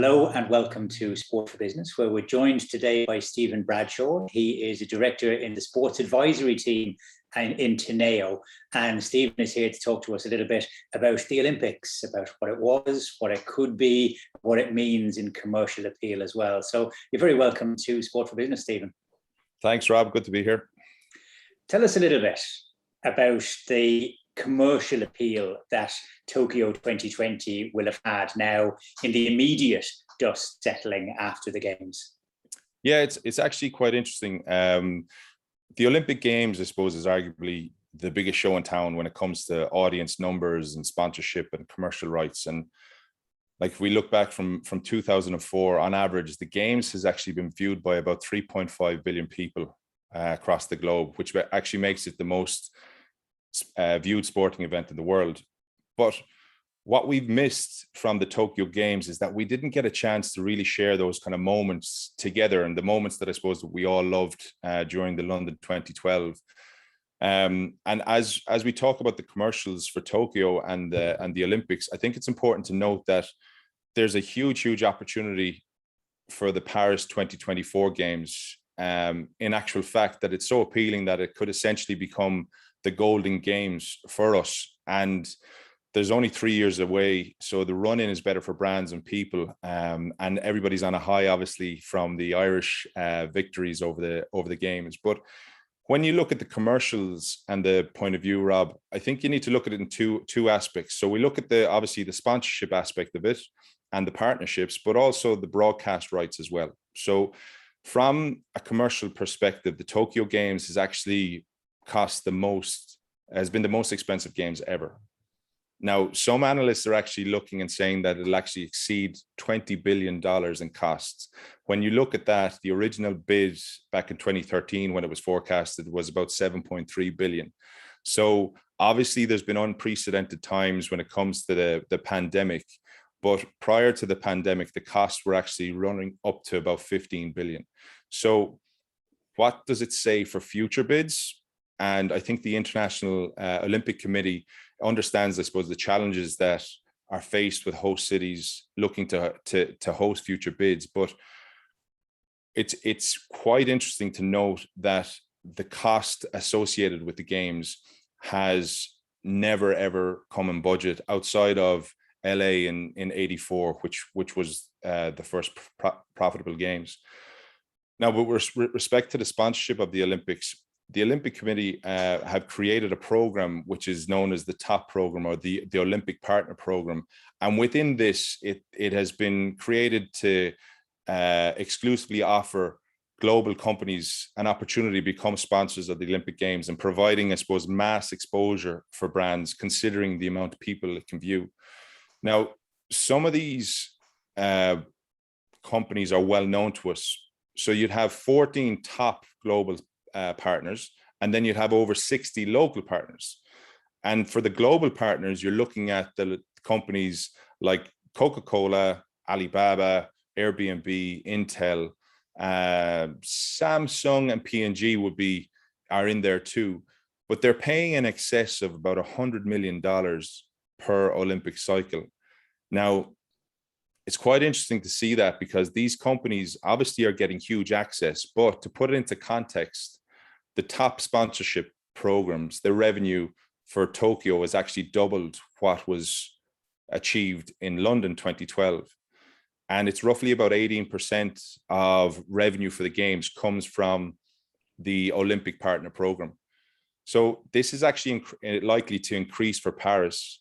Hello and welcome to Sport for Business, where we're joined today by Stephen Bradshaw. He is a director in the sports advisory team in Teneo. And Stephen is here to talk to us a little bit about the Olympics, about what it was, what it could be, what it means in commercial appeal as well. So you're very welcome to Sport for Business, Stephen. Thanks, Rob. Good to be here. Tell us a little bit about the commercial appeal that Tokyo 2020 will have had now in the immediate dust settling after the Games. Yeah, it's actually quite interesting. The Olympic Games, I suppose, is arguably the biggest show in town when it comes to audience numbers and sponsorship and commercial rights. And like if we look back from 2004, on average, the Games has actually been viewed by about 3.5 billion people across the globe, which actually makes it the most viewed sporting event in the world. But what we've missed from the Tokyo Games is that we didn't get a chance to really share those kind of moments together, and the moments that I suppose that we all loved during the London 2012. And as we talk about the commercials for Tokyo and the Olympics, I think it's important to note that there's a huge opportunity for the Paris 2024 Games. In actual fact, that it's so appealing that it could essentially become the Golden Games for us. And there's only 3 years away, so the run-in is better for brands and people, and everybody's on a high, obviously, from the Irish victories over the Games. But when you look at the commercials and the point of view, Rob, I think you need to look at it in two aspects. So we look at obviously the sponsorship aspect of it and the partnerships, but also the broadcast rights as well. So from a commercial perspective, the Tokyo Games has actually has been the most expensive Games ever. Now, some analysts are actually looking and saying that it'll actually exceed $20 billion in costs. When you look at that, the original bid back in 2013, when it was forecasted, was about 7.3 billion. So obviously there's been unprecedented times when it comes to the pandemic, but prior to the pandemic, the costs were actually running up to about 15 billion. So what does it say for future bids? And I think the International Olympic Committee understands, I suppose, the challenges that are faced with host cities looking to host future bids. But it's quite interesting to note that the cost associated with the Games has never ever come in budget outside of LA in 84, which was the first profitable Games. Now, but with respect to the sponsorship of the Olympics, the Olympic Committee have created a program which is known as the TOP program, or the Olympic Partner Program. And within this, it has been created to exclusively offer global companies an opportunity to become sponsors of the Olympic Games, and providing, I suppose, mass exposure for brands, considering the amount of people it can view. Now, some of these companies are well known to us. So you'd have 14 top global partners, and then you'd have over 60 local partners. And for the global partners, you're looking at the companies like Coca-Cola, Alibaba, Airbnb, Intel, Samsung, and P&G are in there too, but they're paying in excess of about $100 million per Olympic cycle. Now, it's quite interesting to see that, because these companies obviously are getting huge access, but to put it into context, the top sponsorship programs, the revenue for Tokyo has actually doubled what was achieved in London 2012. And it's roughly about 18% of revenue for the Games comes from the Olympic Partner Program. So this is actually likely to increase for Paris,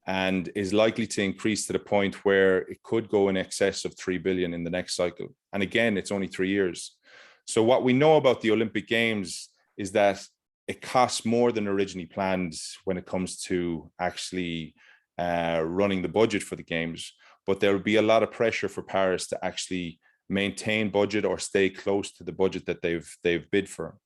and is likely to increase to the point where it could go in excess of 3 billion in the next cycle. And again, it's only 3 years. So what we know about the Olympic Games is that it costs more than originally planned when it comes to actually running the budget for the Games. But there will be a lot of pressure for Paris to actually maintain budget or stay close to the budget that they've bid for.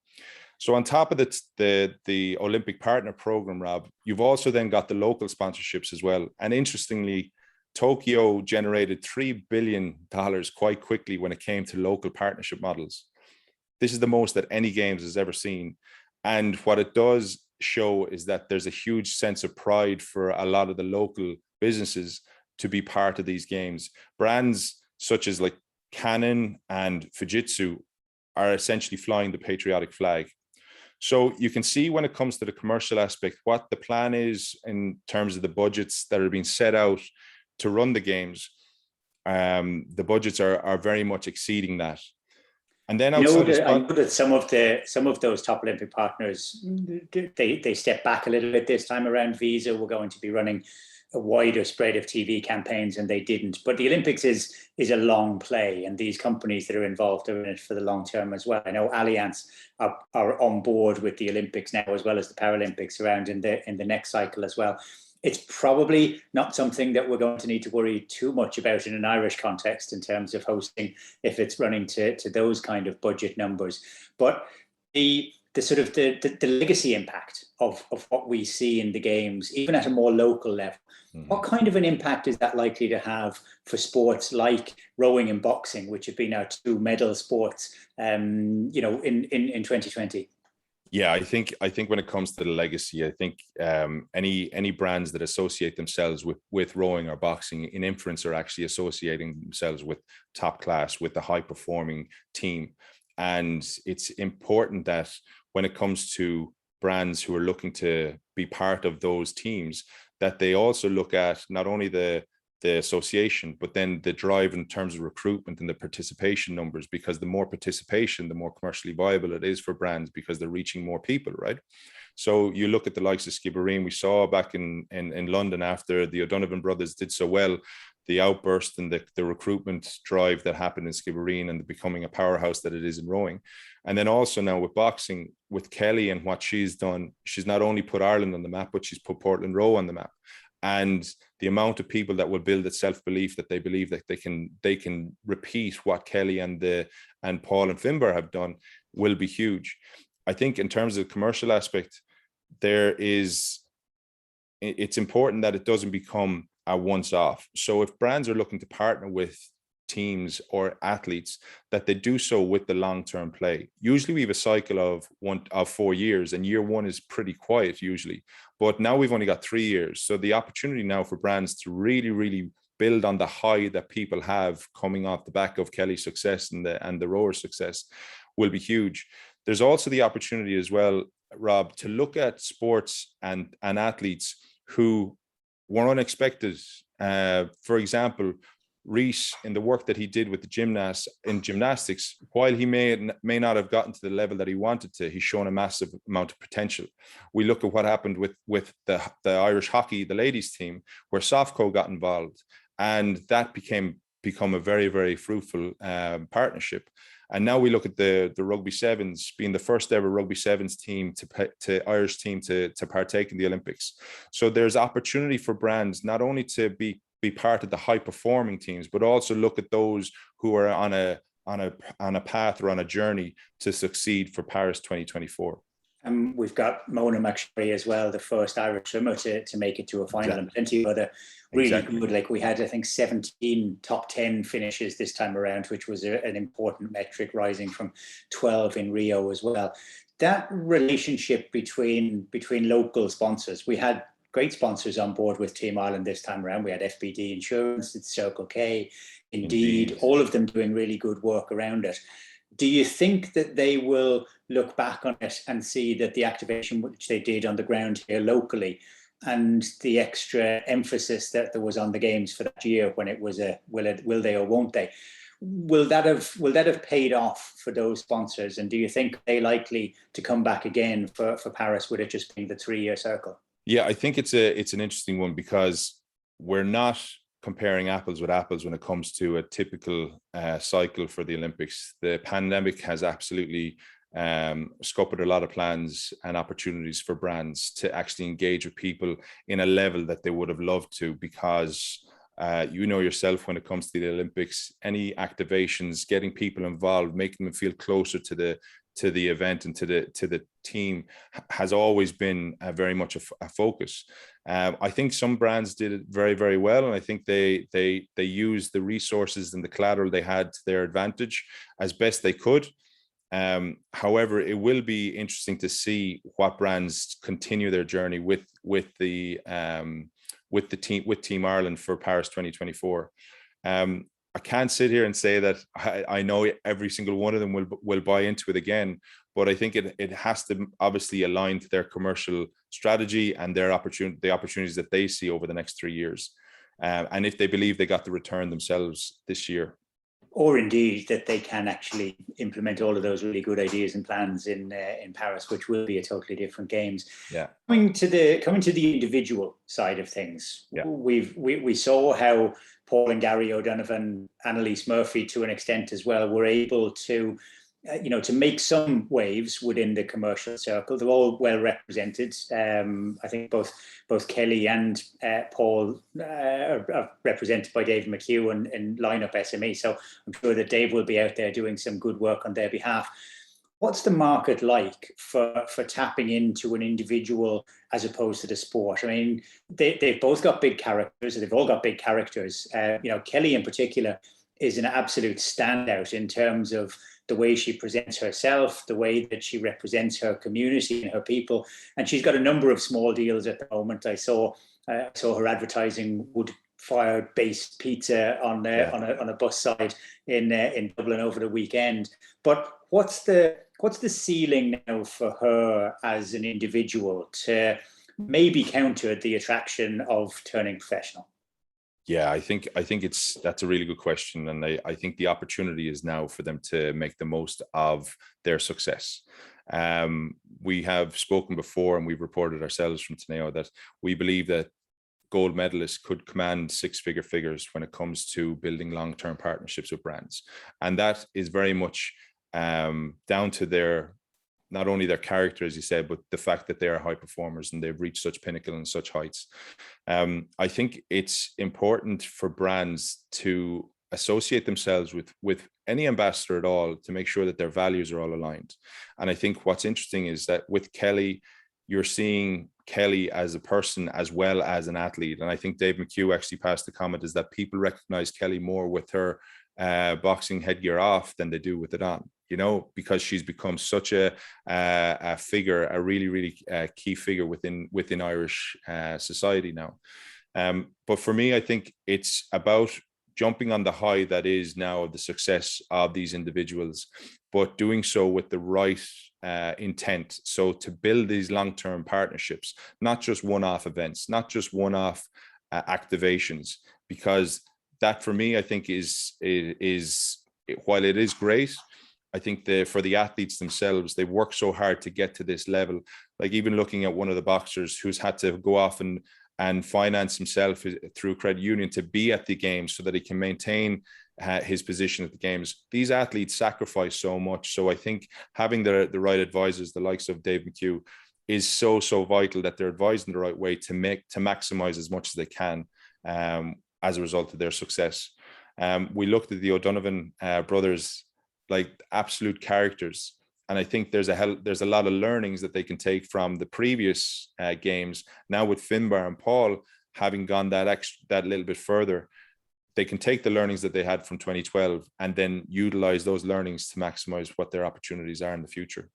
So on top of the Olympic Partner Program, Rob, you've also then got the local sponsorships as well. And interestingly, Tokyo generated $3 billion quite quickly when it came to local partnership models. This is the most that any Games has ever seen. And what it does show is that there's a huge sense of pride for a lot of the local businesses to be part of these Games. Brands such as like Canon and Fujitsu are essentially flying the patriotic flag. So you can see when it comes to the commercial aspect, what the plan is in terms of the budgets that are being set out to run the games. The budgets are very much exceeding that. And then outside I know that some of those top Olympic partners, they step back a little bit this time around. Visa were going to be running a wider spread of TV campaigns, and they didn't. But the Olympics is a long play, and these companies that are involved are in it for the long term as well. I know Allianz are on board with the Olympics now, as well as the Paralympics around in the next cycle as well. It's probably not something that we're going to need to worry too much about in an Irish context in terms of hosting, if it's running to those kind of budget numbers. But the sort of the legacy impact of what we see in the games, even at a more local level, what kind of an impact is that likely to have for sports like rowing and boxing, which have been our two medal sports, in 2020? Yeah, I think when it comes to the legacy, I think any brands that associate themselves with rowing or boxing in inference are actually associating themselves with top class, with the high performing team. And it's important that when it comes to brands who are looking to be part of those teams, that they also look at not only the association, but then the drive in terms of recruitment and the participation numbers, because the more participation, the more commercially viable it is for brands, because they're reaching more people, right? So you look at the likes of Skibbereen. We saw back in London after the O'Donovan brothers did so well, the outburst and the recruitment drive that happened in Skibbereen and becoming a powerhouse that it is in rowing. And then also now with boxing, with Kellie and what she's done, she's not only put Ireland on the map, but she's put Portland Row on the map. And the amount of people that will build that self-belief that they believe that they can repeat what Kellie and Paul and Finbar have done will be huge. I think in terms of the commercial aspect, it's important that it doesn't become a once-off. So if brands are looking to partner with teams or athletes, that they do so with the long-term play. Usually we have a cycle of 4 years, and year one is pretty quiet usually, but now we've only got 3 years. So the opportunity now for brands to really, really build on the high that people have coming off the back of Kellie's success and the rowers' success will be huge. There's also the opportunity as well, Rob, to look at sports and athletes who were unexpected. For example, Reese, in the work that he did with the gymnasts in gymnastics, while he may not have gotten to the level that he wanted to, he's shown a massive amount of potential. We look at what happened with the Irish hockey, the ladies team, where Softco got involved, and that become a very, very fruitful partnership. And now we look at the rugby sevens being the first ever rugby sevens team to Irish team to partake in the Olympics. So there's opportunity for brands not only to be part of the high performing teams, but also look at those who are on a path or on a journey to succeed for Paris 2024. We've got Mona McSherry as well, the first Irish swimmer to make it to a final, and plenty of other really good. Like we had, I think, 17 top 10 finishes this time around, which was an important metric, rising from 12 in Rio as well. That relationship between local sponsors, we had great sponsors on board with Team Ireland this time around. We had FBD Insurance, it's Circle K, Indeed, all of them doing really good work around it. Do you think that they will look back on it and see that the activation which they did on the ground here locally, and the extra emphasis that there was on the games for that year, when it was a will they or won't they, will that have paid off for those sponsors? And do you think they're likely to come back again for Paris, with it just being the 3-year circle? Yeah, I think it's an interesting one, because we're not comparing apples with apples when it comes to a typical cycle for the Olympics. The pandemic has absolutely scuppered a lot of plans and opportunities for brands to actually engage with people in a level that they would have loved to, because yourself, when it comes to the Olympics, any activations, getting people involved, making them feel closer to the event and to the team has always been very much a focus. I think some brands did it very, very well, and I think they used the resources and the collateral they had to their advantage as best they could. However, it will be interesting to see what brands continue their journey with Team Ireland for Paris 2024. I can't sit here and say that I know every single one of them will buy into it again, but I think it has to obviously align to their commercial strategy and their the opportunities that they see over the next 3 years. And if they believe they got the return themselves this year. Or indeed that they can actually implement all of those really good ideas and plans in Paris, which will be a totally different games. Yeah. Coming to the individual side of things, yeah. we saw how Paul and Gary O'Donovan, Annalise Murphy to an extent as well, were able to to make some waves within the commercial circle. They're all well represented. I think both Kellie and Paul are represented by Dave McHugh in Lineup SME. So I'm sure that Dave will be out there doing some good work on their behalf. What's the market like for tapping into an individual as opposed to the sport? I mean, they've both got big characters. They've all got big characters. Kellie in particular is an absolute standout in terms of the way she presents herself, the way that she represents her community and her people. And she's got a number of small deals at the moment. I saw her advertising wood-fired based pizza on a bus side in Dublin over the weekend. But what's the ceiling now for her as an individual to maybe counter the attraction of turning professional? Yeah, I think that's a really good question. And I think the opportunity is now for them to make the most of their success. We have spoken before and we've reported ourselves from Teneo that we believe that gold medalists could command six-figure figures when it comes to building long-term partnerships with brands. And that is very much down to not only their character, as you said, but the fact that they are high performers and they've reached such pinnacle and such heights. I think it's important for brands to associate themselves with any ambassador at all to make sure that their values are all aligned. And I think what's interesting is that with Kellie, you're seeing Kellie as a person as well as an athlete. And I think Dave McHugh actually passed the comment is that people recognize Kellie more with her boxing headgear off than they do with it on, because she's become such a figure, a really, really key figure within Irish society now. But for me, I think it's about jumping on the high that is now the success of these individuals, but doing so with the right intent. So to build these long-term partnerships, not just one-off events, not just one-off activations, because that for me, I think is while it is great, I think for the athletes themselves, they work so hard to get to this level. Like even looking at one of the boxers who's had to go off and finance himself through credit union to be at the games so that he can maintain his position at the games. These athletes sacrifice so much. So I think having the right advisors, the likes of Dave McHugh, is so vital that they're advising the right way to maximize as much as they can as a result of their success. We looked at the O'Donovan brothers, like absolute characters. And I think there's a lot of learnings that they can take from the previous games. Now with Finbar and Paul having gone that little bit further, they can take the learnings that they had from 2012 and then utilize those learnings to maximize what their opportunities are in the future.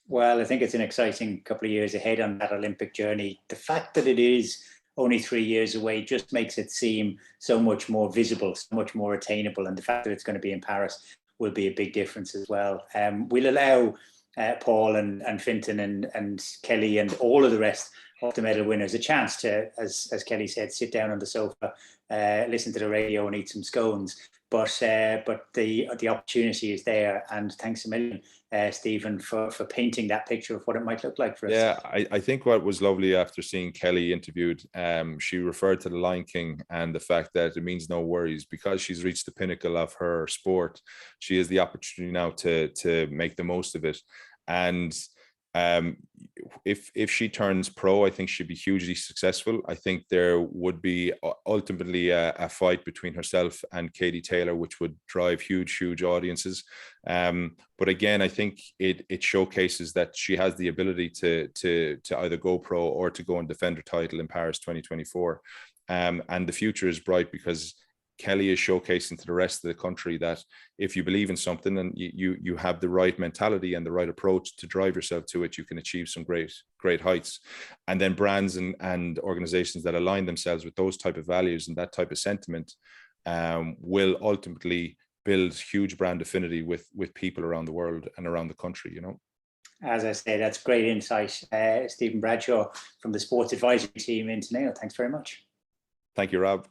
Well, I think it's an exciting couple of years ahead on that Olympic journey. The fact that it is only 3 years away just makes it seem so much more visible, so much more attainable. And the fact that it's going to be in Paris will be a big difference as well. We'll allow Paul and Fintan and Kellie and all of the rest of the medal winners a chance to, as Kellie said, sit down on the sofa, listen to the radio and eat some scones. But the opportunity is there. And thanks a million, Stephen, for painting that picture of what it might look like for us. Yeah, I think what was lovely after seeing Kellie interviewed, she referred to the Lion King and the fact that it means no worries because she's reached the pinnacle of her sport. She has the opportunity now to make the most of it. And if she turns pro, I think she'd be hugely successful. I think there would be ultimately a fight between herself and Katie Taylor, which would drive huge audiences. But again, I think it showcases that she has the ability to either go pro or to go and defend her title in Paris 2024. And the future is bright because Kellie is showcasing to the rest of the country that if you believe in something and you have the right mentality and the right approach to drive yourself to it, you can achieve some great heights. And then brands and organizations that align themselves with those type of values and that type of sentiment will ultimately build huge brand affinity with people around the world and around the country, you know. As I say, that's great insight. Stephen Bradshaw from the sports advisory team in Teneo. Thanks very much. Thank you, Rob.